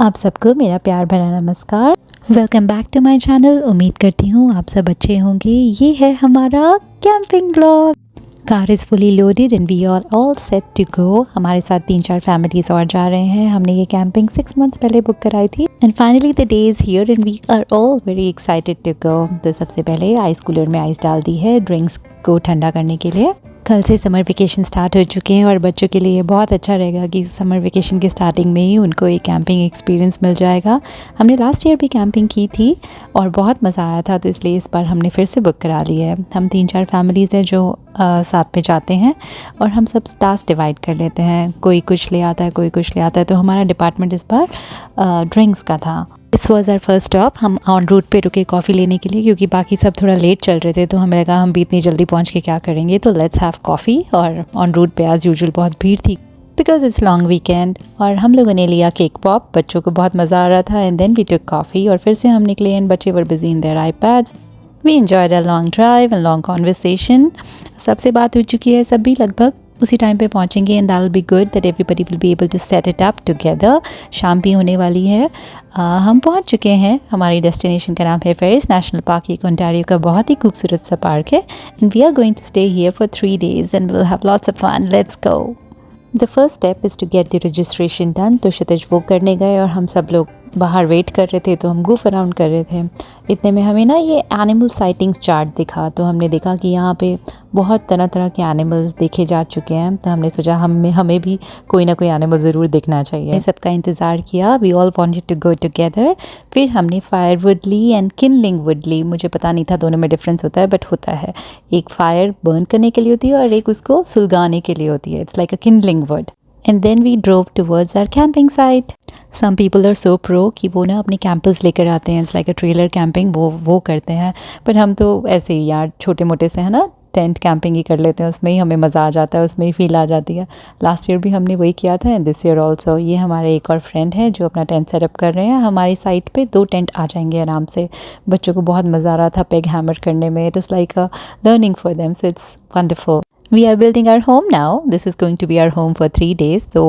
आप सबको मेरा प्यार भरा नमस्कार। Welcome back to my channel. उम्मीद करती हूँ आप सब अच्छे होंगे। ये है हमारा camping blog. Car is fully loaded and we are all set to go. हमारे साथ 3-4 फैमिलीज़ और जा रहे हैं। हमने ये कैंपिंग 6 मंथ्स पहले बुक कराई थी and finally the day is here and we are all very excited to go. तो सबसे पहले आइस कूलर में आइस डाल दी है ड्रिंक्स को ठंडा करने के लिए। कल से समर वेकेशन स्टार्ट हो चुके हैं और बच्चों के लिए बहुत अच्छा रहेगा कि समर वेकेशन के स्टार्टिंग में ही उनको एक कैंपिंग एक्सपीरियंस मिल जाएगा। हमने लास्ट ईयर भी कैंपिंग की थी और बहुत मज़ा आया था, तो इसलिए इस बार हमने फिर से बुक करा ली है। हम 3-4 फैमिलीज़ हैं जो साथ में जाते हैं और हम सब टास्क डिवाइड कर लेते हैं। कोई कुछ ले आता है, कोई कुछ ले आता है। तो हमारा डिपार्टमेंट इस बार ड्रिंक्स का था। This was our first stop. हम ऑन रूट पे रुके कॉफ़ी लेने के लिए, क्योंकि बाकी सब थोड़ा लेट चल रहे थे, तो हमें लगा हम भी इतनी जल्दी पहुंच के क्या करेंगे, तो लेट्स हैव कॉफ़ी। और ऑन रूट पे एज़ यूजुअल बहुत भीड़ थी बिकॉज इट्स लॉन्ग वीकेंड। और हम लोगों ने लिया केक पॉप, बच्चों को बहुत मज़ा आ रहा था। And then we took coffee और फिर से हम निकले एंड बच्चे were busy in their iPads. We enjoyed a long drive and long conversation. सबसे बात हो चुकी है, सब भी लगभग उसी टाइम पे पहुंचेंगे and that will be good that everybody will be able to set it up together. शाम भी होने वाली है। हम पहुंच चुके हैं। हमारी डेस्टिनेशन का नाम है फेरिस नेशनल पार्क। एक ओंटारियो का बहुत ही खूबसूरत सा पार्क है and we are going to stay here for 3 days and will have lots of fun. Let's go. The first step is to get the registration done. तो क्षितिज वो करने गए और हम सब लोग बाहर वेट कर रहे थे, तो हम गूफ अराउंड कर रहे थे। इतने में हमें ना ये एनिमल साइटिंग्स चार्ट दिखा, तो हमने देखा कि यहाँ पे बहुत तरह तरह के एनिमल्स देखे जा चुके हैं। तो हमने सोचा हमें भी कोई ना कोई एनिमल ज़रूर देखना चाहिए। सबका इंतज़ार किया। We all wanted to go together. फिर हमने फायरवुड ली एंड किनलिंग वुड ली। मुझे पता नहीं था दोनों में डिफरेंस होता है, बट होता है। एक फायर बर्न करने के लिए होती है और एक उसको सुलगाने के लिए होती है। It's like a kindling wood. And then we drove towards our camping site. Some people are so pro कि वो ना अपने कैंपर्स लेकर आते हैं। It's like a trailer camping, वो करते हैं। पर हम तो ऐसे ही यार छोटे मोटे से है ना, टेंट कैंपिंग ही कर लेते हैं। उसमें ही हमें मज़ा आ जाता है, उसमें ही फील आ जाती है। लास्ट ईयर भी हमने वही किया था एंड दिस ईयर ऑल्सो। ये हमारे एक और फ्रेंड है जो अपना टेंट सेटअप कर रहे हैं। हमारी साइट पे 2 टेंट आ जाएंगे आराम से। बच्चों को बहुत मज़ा आ रहा था पेग हैमर करने में। It is like a learning for them, so it's wonderful. We are building our home now. This is going to be our home for 3 days. So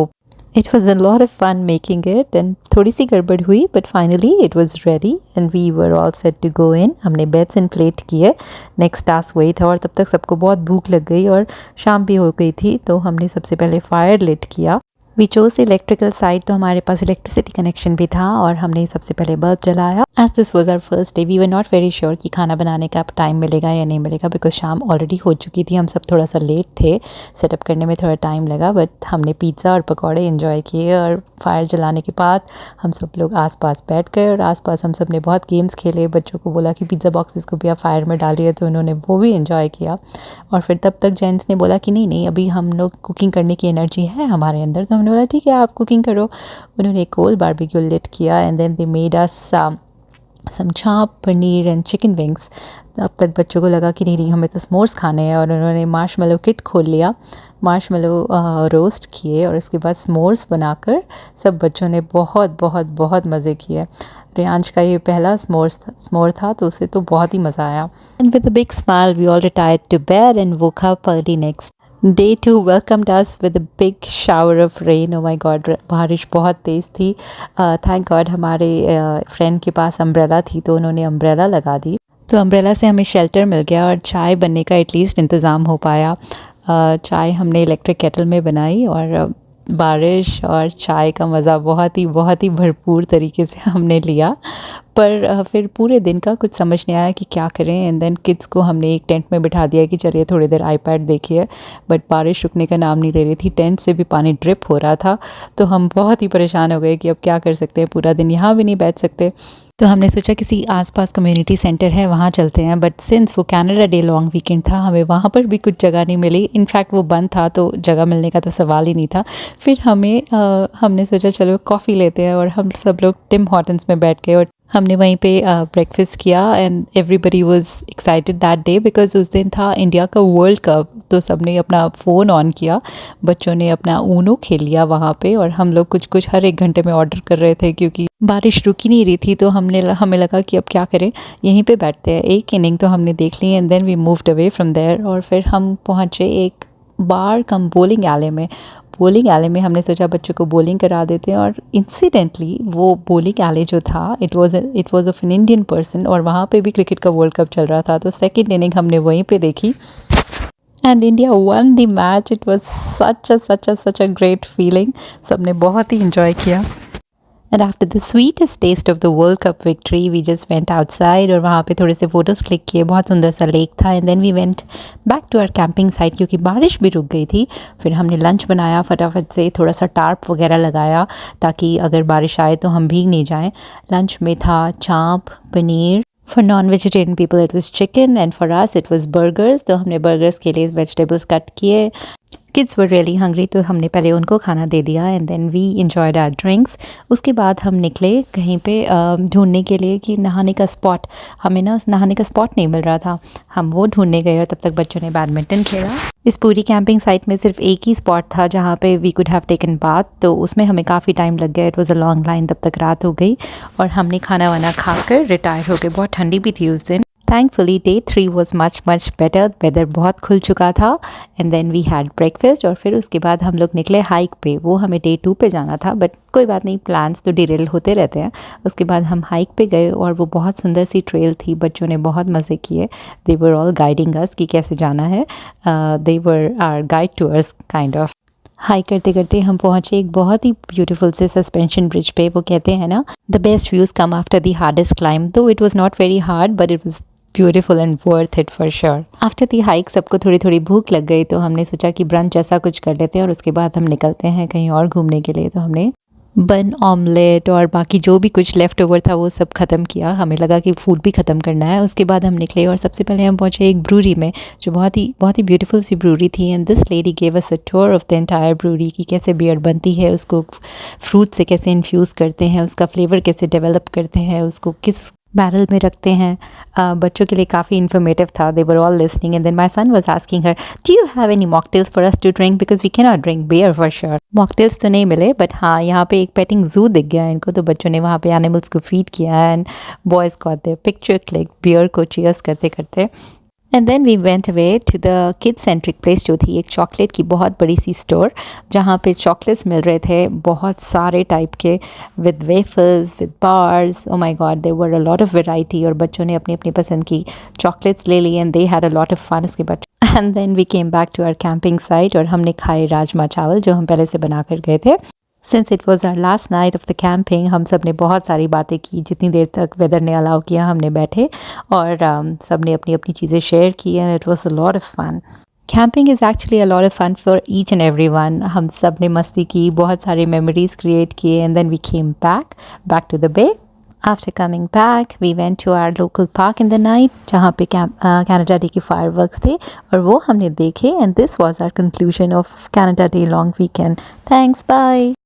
it was a lot of fun making it and थोड़ी सी गड़बड़ हुई, but finally it was ready and we were all set to go in. हमने beds inflate किए। Next task वही था और तब तक सबको बहुत भूख लग गई और शाम भी हो गई थी, तो हमने सबसे पहले फायर लिट किया। वी चोज इलेक्ट्रिकल साइड, तो हमारे पास इलेक्ट्रिसिटी कनेक्शन भी था और हमने सबसे पहले बल्ब जलाया। As this was our first day we were not very sure कि खाना बनाने का टाइम मिलेगा या नहीं मिलेगा, बिकॉज शाम ऑलरेडी हो चुकी थी। हम सब थोड़ा सा लेट थे, सेटअप करने में थोड़ा टाइम लगा, बट हमने पिज़्ज़ा और पकौड़े इन्जॉय किए। और फायर जलाने के बाद हम सब लोग आसपास बैठ गए और आसपास हम सब ने बहुत गेम्स खेले। बच्चों को बोला कि पिज़्ज़ा बॉक्सेस को भी आप फायर में डालिए, तो उन्होंने वो भी इन्जॉय किया। और फिर तब तक जेंट्स ने बोला कि नहीं अभी हम लोग कुकिंग करने की एनर्जी है हमारे अंदर, तो हमने बोला ठीक है आप कुकिंग करो। उन्होंने एक कोल बारबेक्यू लिट किया and then they made us some chaap paneer and chicken wings. अब तक बच्चों को लगा कि नहीं हमें तो स्मोर्स खाने हैं, और उन्होंने मार्शमेलो किट खोल लिया। मार्शमेलो रोस्ट किए और उसके बाद स्मोर्स बनाकर सब बच्चों ने बहुत बहुत बहुत मज़े किए। रियांश का ये पहला स्मोर था, तो उसे तो बहुत ही मज़ा आया। And with a big smile we all retired to bed and woke up early next Day 2 welcomed us with a big shower of rain. Oh my God, बारिश बहुत तेज़ थी। Thank God हमारे फ्रेंड के पास अम्ब्रेला थी, तो उन्होंने umbrella लगा दी, तो अम्ब्रेला से हमें शेल्टर मिल गया और चाय बनने का एटलीस्ट इंतज़ाम हो पाया। चाय हमने इलेक्ट्रिक केटल में बनाई और बारिश और चाय का मज़ा बहुत ही भरपूर तरीके से हमने लिया। पर फिर पूरे दिन का कुछ समझ नहीं आया कि क्या करें। एंड देन किड्स को हमने एक टेंट में बिठा दिया कि चलिए थोड़ी देर आईपैड देखिए, बट बारिश रुकने का नाम नहीं ले रही थी। टेंट से भी पानी ड्रिप हो रहा था, तो हम बहुत ही परेशान हो गए कि अब क्या कर सकते हैं, पूरा दिन यहाँ भी नहीं बैठ सकते। तो हमने सोचा किसी आसपास कम्युनिटी सेंटर है वहाँ चलते हैं, बट सिंस वो कैनेडा डे लॉन्ग वीकेंड था, हमें वहाँ पर भी कुछ जगह नहीं मिली। इनफैक्ट वो बंद था, तो जगह मिलने का तो सवाल ही नहीं था। फिर हमने सोचा चलो कॉफ़ी लेते हैं, और हम सब लोग टिम हॉर्टन्स में बैठ गए और हमने वहीं पे ब्रेकफास्ट किया। And everybody was excited that day because उस दिन था इंडिया का वर्ल्ड कप, तो सबने अपना फ़ोन ऑन किया, बच्चों ने अपना ऊनो खेल लिया वहाँ पे, और हम लोग कुछ हर एक घंटे में ऑर्डर कर रहे थे क्योंकि बारिश रुक ही नहीं रही थी। तो हमें लगा कि अब क्या करें, यहीं पे बैठते हैं। एक इनिंग तो हमने देख ली and then we moved away from there, और फिर हम पहुँचे एक बार कम बोलिंग एले में। बोलिंग एले में हमने सोचा बच्चों को बोलिंग करा देते हैं, और इंसिडेंटली वो बोलिंग एले जो था it was of an Indian person, और वहाँ पे भी क्रिकेट का वर्ल्ड कप चल रहा था, तो सेकंड इनिंग हमने वहीं पे देखी and India won the match. It was such a great feeling. सबने बहुत ही इंजॉय किया. And after the sweetest taste of the world cup victory we just went outside, और वहाँ पे थोड़े से फ़ोटोज़ क्लिक किए. बहुत सुंदर सा लेक था. And then we went back to our camping site, क्योंकि बारिश भी रुक गई थी. फिर हमने लंच बनाया फटाफट से, थोड़ा सा टार्प वगैरह लगाया ताकि अगर बारिश आए तो हम भीग नहीं जाएं. लंच में था chaap, paneer. For non vegetarian people it was chicken, and for us it was burgers. तो हमने बर्गर्स के लिए वेजिटेबल्स कट किए. किड्स वर रियली हंग्री, तो हमने पहले उनको खाना दे दिया. And then we enjoyed our drinks. उसके बाद हम निकले कहीं पे ढूंढने के लिए कि नहाने का स्पॉट. हमें ना नहाने का स्पॉट नहीं मिल रहा था. हम वो ढूंढने गए, और तब तक बच्चों ने बैडमिंटन खेला. इस पूरी कैंपिंग साइट में सिर्फ एक ही स्पॉट था जहाँ पे we could have taken bath, तो उसमें हमें काफ़ी टाइम लग गया. It was a long line. तब तक रात हो गई और हमने खाना वाना खाकर रिटायर हो गए. बहुत ठंडी भी थी उस दिन. Thankfully day 3 was much better. Weather बहुत खुल चुका था. And then we had breakfast, और फिर उसके बाद हम लोग निकले हाइक पे. वो हमें डे 2 पे जाना था, बट कोई बात नहीं, प्लान्स तो डिरेल होते रहते हैं. उसके बाद हम हाइक पे गए, और वो बहुत सुंदर सी ट्रेल थी. बच्चों ने बहुत मज़े किए. दे वर ऑल गाइडिंग अस कि कैसे जाना है. They were our guide to us kind of. Hike करते करते हम पहुंचे एक बहुत ही ब्यूटीफुल से सस्पेंशन ब्रिज पे. वो कहते हैं ना, the best views come after the hardest climb. Though it was not very hard, but it was beautiful and worth it for sure. After the hike सबको थोड़ी थोड़ी भूख लग गई, तो हमने सोचा कि ब्रंच ऐसा कुछ कर लेते हैं और उसके बाद हम निकलते हैं कहीं और घूमने के लिए. तो हमने बन ऑमलेट और बाकी जो भी कुछ लेफ़्ट ओवर था वो सब ख़त्म किया. हमें लगा कि फ़ूड भी ख़त्म करना है. उसके बाद हम निकले, और सबसे पहले हम पहुँचे एक ब्रूरी में, जो बहुत ही ब्यूटीफुल सी ब्रूरी थी. And this lady gave us a tour of the entire brewery, कि कैसे बियर बनती है, उसको फ्रूट से कैसे इन्फ्यूज़ करते हैं, उसका फ्लेवर कैसे डेवलप करते हैं, उसको किस बैरल में रखते हैं. बच्चों के लिए काफ़ी इन्फॉर्मेटिव था. They were all listening. And then my son was asking her, do you have any mocktails for us to drink, because we can not drink beer for sure. Mocktails तो नहीं मिले, बट हाँ यहाँ पे एक painting जू दिख गया इनको, तो बच्चों ने वहाँ पे एनिमल्स को फीड किया. And boys got their picture click bear को चीयर्स करते करते. And then we went away to the kid centric place, जो थी एक चॉकलेट की बहुत बड़ी सी स्टोर, जहाँ पे चॉकलेट्स मिल रहे थे बहुत सारे टाइप के, with wafers, with bars. Oh my god, there were a lot of variety, और बच्चों ने अपनी अपनी पसंद की चॉकलेट्स ले ली. And they had a lot of fun. उसके बाद and then we came back to our camping site, और हमने खाए राजमा चावल जो हम पहले से बना कर गए थे. Since it was our last night of the camping, हम सब ने बहुत सारी बातें की. जितनी देर तक वेदर ने अलाउ किया हमने बैठे, और सब ने अपनी अपनी चीज़ें शेयर की. And it was a lot of fun. Camping is actually a lot of fun for each and every one. हम सब ने मस्ती की, बहुत सारे मेमोरीज क्रिएट किए. And then we came back to the bay. After coming back, we went to our local park in the night, जहाँ पे Canada Day के fireworks थे, और वो हमने देखे. And this was our conclusion of Canada Day long weekend. Thanks, bye.